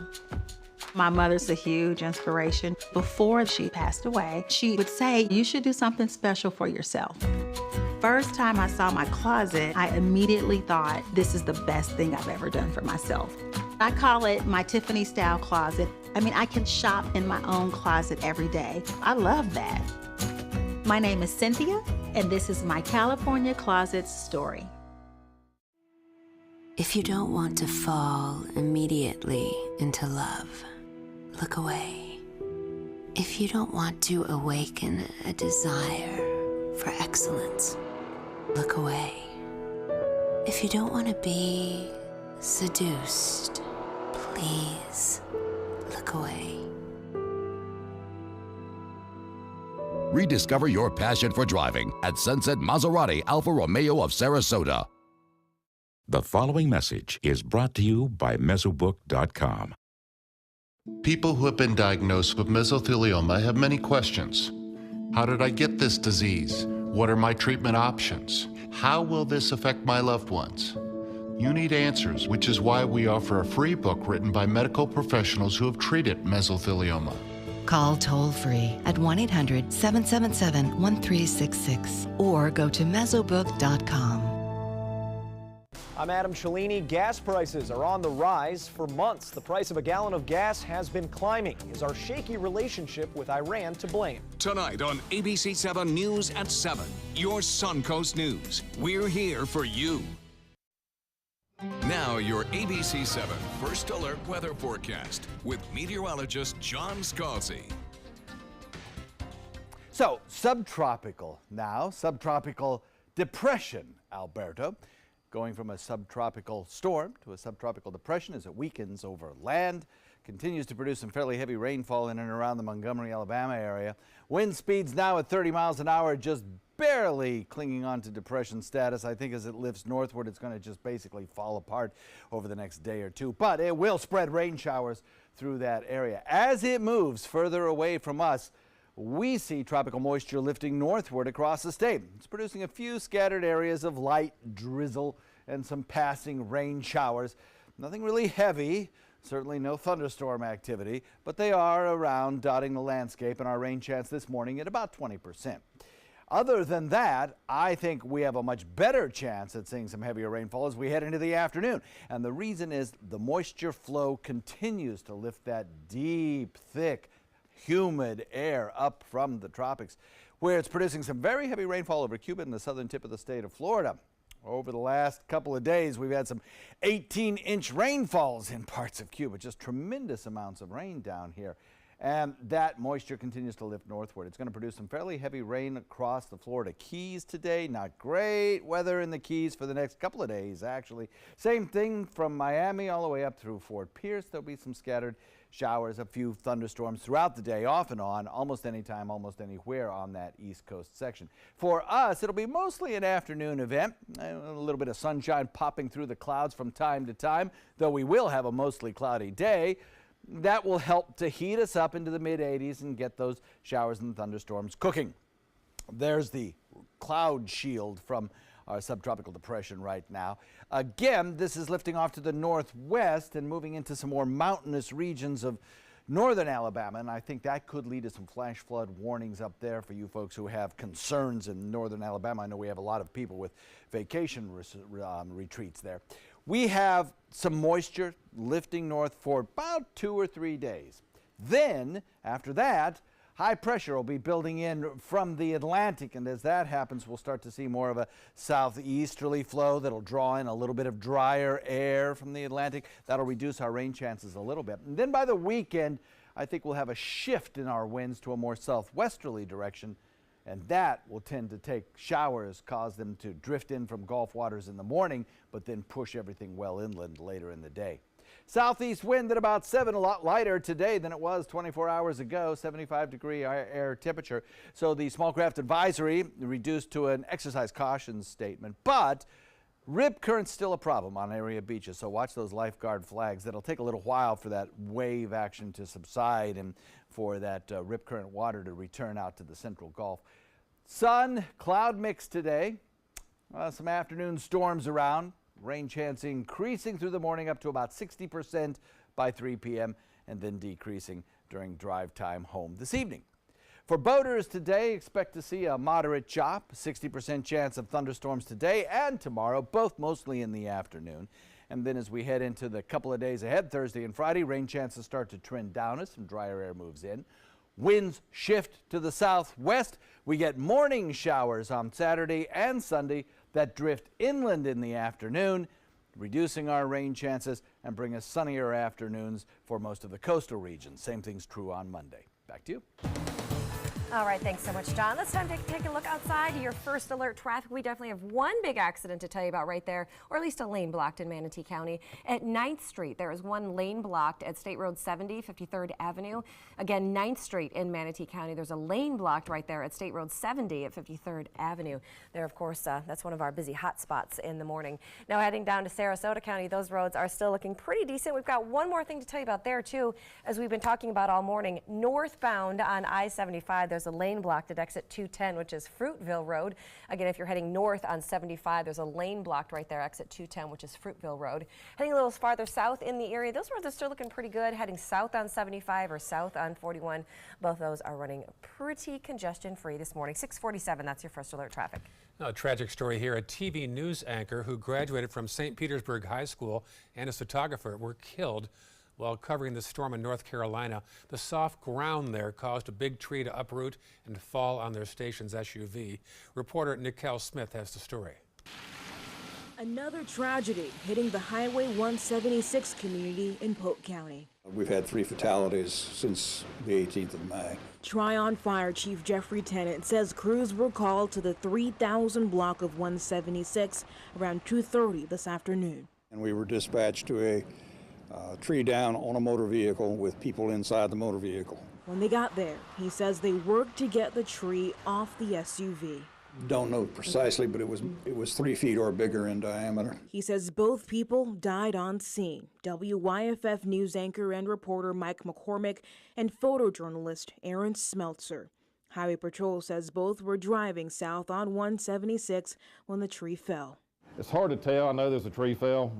My mother's a huge inspiration. Before she passed away, she would say, you should do something special for yourself. First time I saw my closet, I immediately thought, this is the best thing I've ever done for myself. I call it my Tiffany style closet. I can shop in my own closet every day. I love that. My name is Cynthia, and this is my California Closets story. If you don't want to fall immediately into love, look away. If you don't want to awaken a desire for excellence, look away. If you don't want to be seduced, please look away. Rediscover your passion for driving at Sunset Maserati Alfa Romeo of Sarasota. The following message is brought to you by Mesobook.com. People who have been diagnosed with mesothelioma have many questions. How did I get this disease? What are my treatment options? How will this affect my loved ones? You need answers, which is why we offer a free book written by medical professionals who have treated mesothelioma. Call toll-free at 1-800-777-1366 or go to Mesobook.com. I'm Adam Cellini. Gas prices are on the rise. For months, the price of a gallon of gas has been climbing. Is our shaky relationship with Iran to blame? Tonight on ABC 7 News at 7, your Suncoast News. We're here for you. Now your ABC 7 First Alert Weather Forecast with meteorologist John Scalzi. So, subtropical now, subtropical depression, Alberto. Going from a subtropical storm to a subtropical depression as it weakens over land. Continues to produce some fairly heavy rainfall in and around the Montgomery, Alabama area. Wind speeds now at 30 miles an hour, just barely clinging on to depression status. I think as it lifts northward, it's going to just basically fall apart over the next day or two. But it will spread rain showers through that area. As it moves further away from us, we see tropical moisture lifting northward across the state. It's producing a few scattered areas of light drizzle and some passing rain showers. Nothing really heavy, certainly no thunderstorm activity, but they are around dotting the landscape, and our rain chance this morning at about 20%. Other than that, I think we have a much better chance at seeing some heavier rainfall as we head into the afternoon. And the reason is the moisture flow continues to lift that deep, thick, humid air up from the tropics, where it's producing some very heavy rainfall over Cuba and the southern tip of the state of Florida. Over the last couple of days, we've had some 18-inch rainfalls in parts of Cuba, just tremendous amounts of rain down here. And that moisture continues to lift northward. It's going to produce some fairly heavy rain across the Florida Keys today. Not great weather in the Keys for the next couple of days, actually. Same thing from Miami all the way up through Fort Pierce. There'll be some scattered showers, a few thunderstorms throughout the day, off and on, almost anytime, almost anywhere on that East Coast section. For us, it'll be mostly an afternoon event. A little bit of sunshine popping through the clouds from time to time, though we will have a mostly cloudy day. That will help to heat us up into the mid-80s and get those showers and thunderstorms cooking. There's the cloud shield from our subtropical depression right now. Again, this is lifting off to the northwest and moving into some more mountainous regions of northern Alabama, and I think that could lead to some flash flood warnings up there for you folks who have concerns in northern Alabama. I know we have a lot of people with vacation retreats there. We have some moisture lifting north for about 2 or 3 days. Then, after that, high pressure will be building in from the Atlantic, and as that happens, we'll start to see more of a southeasterly flow that'll draw in a little bit of drier air from the Atlantic. That'll reduce our rain chances a little bit. And then by the weekend, I think we'll have a shift in our winds to a more southwesterly direction, and that will tend to take showers, cause them to drift in from Gulf waters in the morning, but then push everything well inland later in the day. Southeast wind at about 7, a lot lighter today than it was 24 hours ago, 75-degree air temperature. So the small craft advisory reduced to an exercise caution statement. But rip current's still a problem on area beaches, so watch those lifeguard flags. It'll take a little while for that wave action to subside and for that rip current water to return out to the central Gulf. Sun, cloud mix today. Some afternoon storms around. Rain chance increasing through the morning up to about 60% by 3 p.m. and then decreasing during drive time home this evening. For boaters today, expect to see a moderate chop, 60% chance of thunderstorms today and tomorrow, both mostly in the afternoon. And then as we head into the couple of days ahead, Thursday and Friday, rain chances start to trend down as some drier air moves in. Winds shift to the southwest. We get morning showers on Saturday and Sunday that drift inland in the afternoon, reducing our rain chances and bring us sunnier afternoons for most of the coastal regions. Same thing's true on Monday. Back to you. All right, thanks so much, John. Let's time to take a look outside. Your first alert traffic. We definitely have one big accident to tell you about right there, or at least a lane blocked in Manatee County. At 9th Street, there is one lane blocked at State Road 70, 53rd Avenue. Again, 9th Street in Manatee County, there's a lane blocked right there at State Road 70 at 53rd Avenue. There, of course, that's one of our busy hot spots in the morning. Now, heading down to Sarasota County, those roads are still looking pretty decent. We've got one more thing to tell you about there, too, as we've been talking about all morning. Northbound on I-75, there's a lane blocked at exit 210, which is Fruitville Road. Again, if you're heading north on 75, there's a lane blocked right there, exit 210, which is Fruitville Road. Heading a little farther south in the area, those roads are still looking pretty good. Heading south on 75 or south on 41, both those are running pretty congestion-free this morning. 6:47, that's your first alert traffic. Now, a tragic story here. A TV news anchor who graduated from St. Petersburg High School and a photographer were killed while covering the storm in North Carolina. The soft ground there caused a big tree to uproot and fall on their station's SUV. Reporter Nicole Smith has the story. Another tragedy hitting the Highway 176 community in Polk County. We've had 3 fatalities since the 18th of May. Tryon Fire Chief Jeffrey Tennant says crews were called to the 3000 block of 176 around 2:30 this afternoon. And we were dispatched to a tree down on a motor vehicle with people inside the motor vehicle. When they got there, he says they worked to get the tree off the SUV. Don't know precisely, but it was 3 feet or bigger in diameter. He says both people died on scene. WYFF news anchor and reporter Mike McCormick and photojournalist Aaron Smeltzer. Highway Patrol says both were driving south on 176 when the tree fell. It's hard to tell. I know there's a tree fell.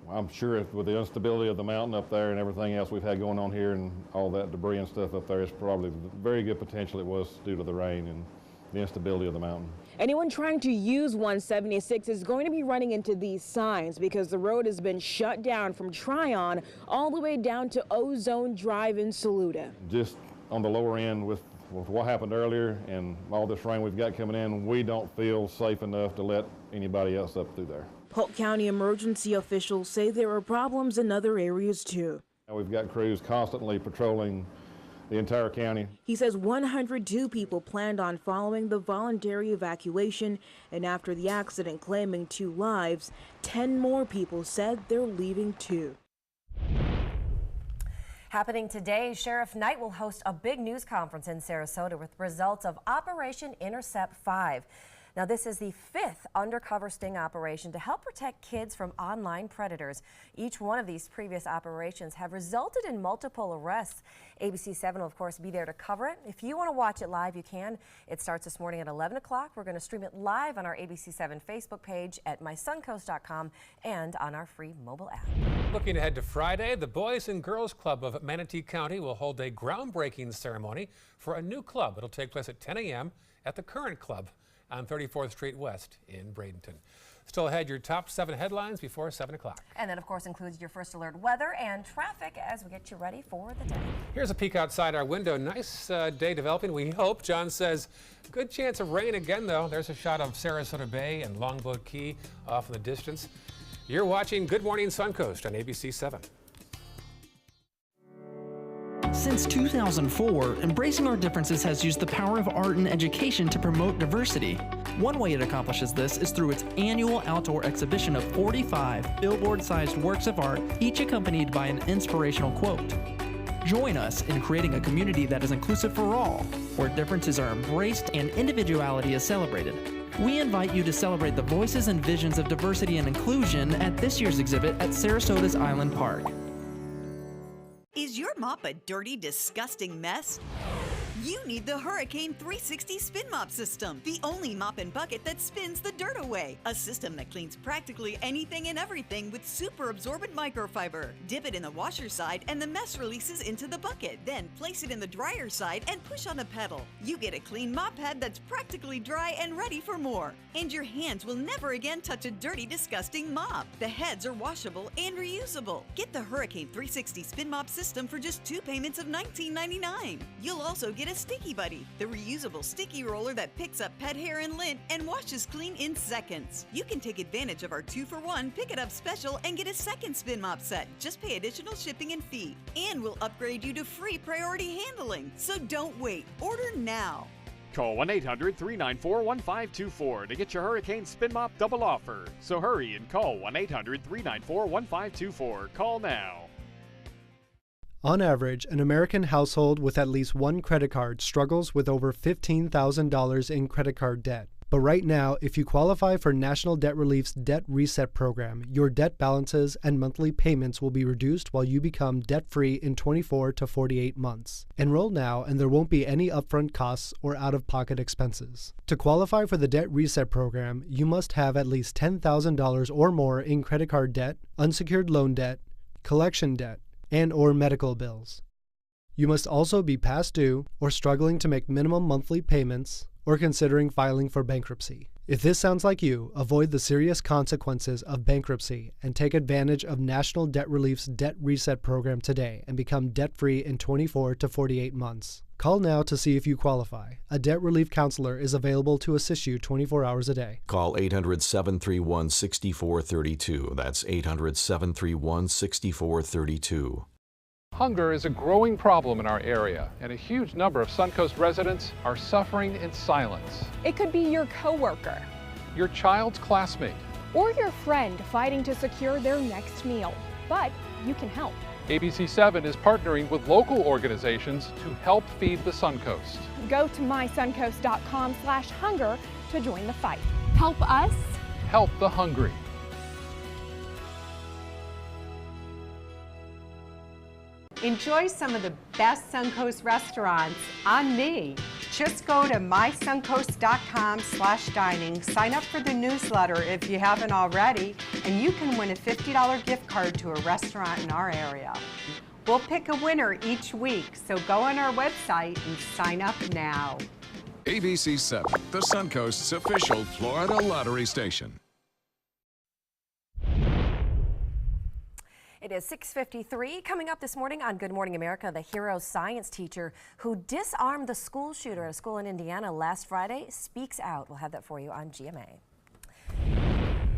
I'm sure with the instability of the mountain up there and everything else we've had going on here and all that debris and stuff up there, it's probably very good potential it was due to the rain and the instability of the mountain. Anyone trying to use 176 is going to be running into these signs because the road has been shut down from Tryon all the way down to Ozone Drive in Saluda. Just on the lower end with what happened earlier and all this rain we've got coming in, we don't feel safe enough to let anybody else up through there. Polk County emergency officials say there are problems in other areas too. We've got crews constantly patrolling the entire county. He says 102 people planned on following the voluntary evacuation, and after the accident claiming 2 lives, 10 more people said they're leaving too. Happening today, Sheriff Knight will host a big news conference in Sarasota with results of Operation Intercept 5. Now, this is the 5th undercover sting operation to help protect kids from online predators. Each one of these previous operations have resulted in multiple arrests. ABC 7 will, of course, be there to cover it. If you want to watch it live, you can. It starts this morning at 11 o'clock. We're going to stream it live on our ABC 7 Facebook page at mysuncoast.com and on our free mobile app. Looking ahead to Friday, the Boys and Girls Club of Manatee County will hold a groundbreaking ceremony for a new club. It'll take place at 10 a.m. at the current club on 34th Street West in Bradenton. Still ahead, your top 7 headlines before 7 o'clock. And that, of course, includes your first alert weather and traffic as we get you ready for the day. Here's a peek outside our window. Nice day developing, we hope. John says, good chance of rain again, though. There's a shot of Sarasota Bay and Longboat Key off in the distance. You're watching Good Morning Suncoast on ABC 7. Since 2004, Embracing Our Differences has used the power of art and education to promote diversity. One way it accomplishes this is through its annual outdoor exhibition of 45 billboard-sized works of art, each accompanied by an inspirational quote. Join us in creating a community that is inclusive for all, where differences are embraced and individuality is celebrated. We invite you to celebrate the voices and visions of diversity and inclusion at this year's exhibit at Sarasota's Island Park. Is your mop a dirty, disgusting mess? You need the Hurricane 360 Spin Mop System, the only mop and bucket that spins the dirt away. A system that cleans practically anything and everything with super absorbent microfiber. Dip it in the washer side and the mess releases into the bucket. Then place it in the dryer side and push on the pedal. You get a clean mop head that's practically dry and ready for more. And your hands will never again touch a dirty, disgusting mop. The heads are washable and reusable. Get the Hurricane 360 Spin Mop System for just 2 payments of $19.99. You'll also get a Sticky Buddy, the reusable sticky roller that picks up pet hair and lint and washes clean in seconds. You can take advantage of our 2-for-1 Pick It Up special and get a second spin mop set. Just pay additional shipping and fee. And we'll upgrade you to free priority handling. So don't wait. Order now. Call 1-800-394-1524 to get your Hurricane Spin Mop double offer. So hurry and call 1-800-394-1524. Call now. On average, an American household with at least one credit card struggles with over $15,000 in credit card debt. But right now, if you qualify for National Debt Relief's Debt Reset program, your debt balances and monthly payments will be reduced while you become debt-free in 24 to 48 months. Enroll now and there won't be any upfront costs or out-of-pocket expenses. To qualify for the Debt Reset program, you must have at least $10,000 or more in credit card debt, unsecured loan debt, collection debt, and/or medical bills. You must also be past due or struggling to make minimum monthly payments or considering filing for bankruptcy. If this sounds like you, avoid the serious consequences of bankruptcy and take advantage of National Debt Relief's Debt Reset program today and become debt-free in 24 to 48 months. Call now to see if you qualify. A debt relief counselor is available to assist you 24 hours a day. Call 800-731-6432. That's 800-731-6432. Hunger is a growing problem in our area, and a huge number of Suncoast residents are suffering in silence. It could be your coworker, your child's classmate, or your friend fighting to secure their next meal. But you can help. ABC 7 is partnering with local organizations to help feed the Suncoast. Go to mysuncoast.com/hunger to join the fight. Help us. Help the hungry. Enjoy some of the best Suncoast restaurants on me. Just go to mysuncoast.com/dining, sign up for the newsletter if you haven't already, and you can win a $50 gift card to a restaurant in our area. We'll pick a winner each week, so go on our website and sign up now. ABC 7, the Suncoast's official Florida lottery station. It is 6:53. Coming up this morning on Good Morning America, the hero science teacher who disarmed the school shooter at a school in Indiana last Friday speaks out. We'll have that for you on GMA.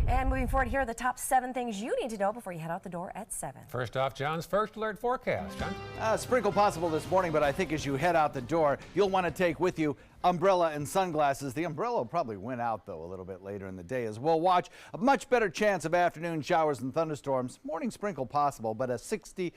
And moving forward, here are the top 7 things you need to know before you head out the door at 7. First off, John's first alert forecast. John? Sprinkle possible this morning, but I think as you head out the door, you'll want to take with you umbrella and sunglasses. The umbrella will probably win out, though, a little bit later in the day as well. Watch a much better chance of afternoon showers and thunderstorms. Morning sprinkle possible, but a 60%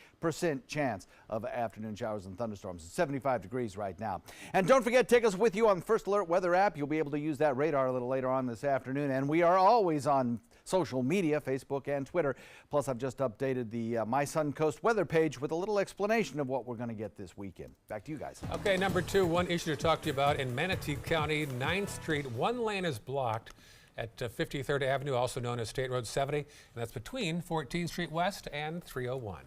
chance of afternoon showers and thunderstorms. It's 75 degrees right now. And don't forget, take us with you on the First Alert weather app. You'll be able to use that radar a little later on this afternoon. And we are always on social media, Facebook and Twitter. Plus, I've just updated the My Suncoast weather page with a little explanation of what we're going to get this weekend. Back to you guys. Okay, number 2, one issue to talk to you about in Manatee County, 9th Street. One lane is blocked at 53rd Avenue, also known as State Road 70, and that's between 14th Street West and 301.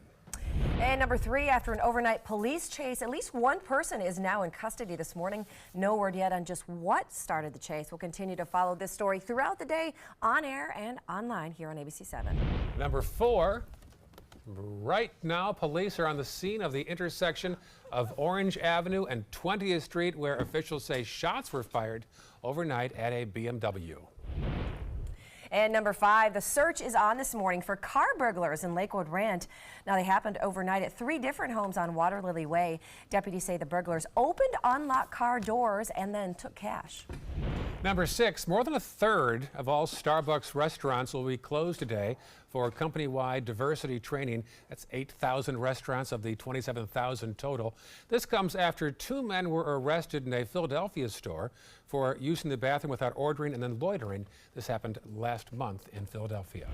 And number 3, after an overnight police chase, at least one person is now in custody this morning. No word yet on just what started the chase. We'll continue to follow this story throughout the day on air and online here on ABC 7. Number 4, right now police are on the scene of the intersection of Orange Avenue and 20th Street, where officials say shots were fired overnight at a BMW. And number 5, the search is on this morning for car burglars in Lakewood Rant. Now, they happened overnight at 3 different homes on Water Lily Way. Deputies say the burglars opened unlocked car doors and then took cash. Number 6, more than a third of all Starbucks restaurants will be closed today for company-wide diversity training. That's 8,000 restaurants of the 27,000 total. This comes after 2 men were arrested in a Philadelphia store for using the bathroom without ordering and then loitering. This happened last month in Philadelphia.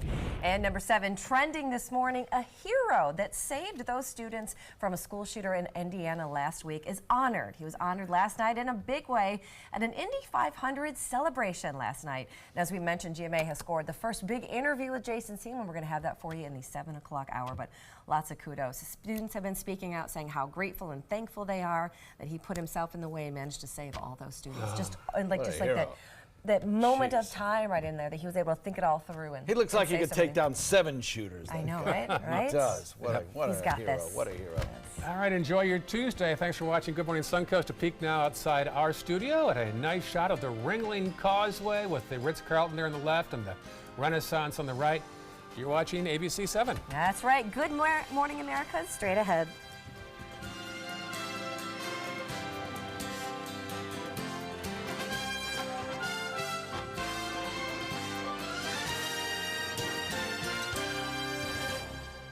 And number 7, trending this morning, a hero that saved those students from a school shooter in Indiana last week is honored. He was honored last night in a big way at an Indy 500 celebration last night. And as we mentioned, GMA has scored the first big interview with Jason Seaman. We're going to have that for you in the 7 o'clock hour, but lots of kudos. The students have been speaking out, saying how grateful and thankful they are that he put himself in the way and managed to save all those students. Just like that moment of time right in there that he was able to think it all through. And he looks like he could something. take down 7 shooters. I know, right? He does. What He's a got hero. this. What a hero. Yes. All right, enjoy your Tuesday. Thanks for watching Good Morning Suncoast. A peek now outside our studio at a nice shot of the Ringling Causeway with the Ritz-Carlton there on the left and the Renaissance on the right. You're watching ABC 7. That's right. Good Morning America, straight ahead.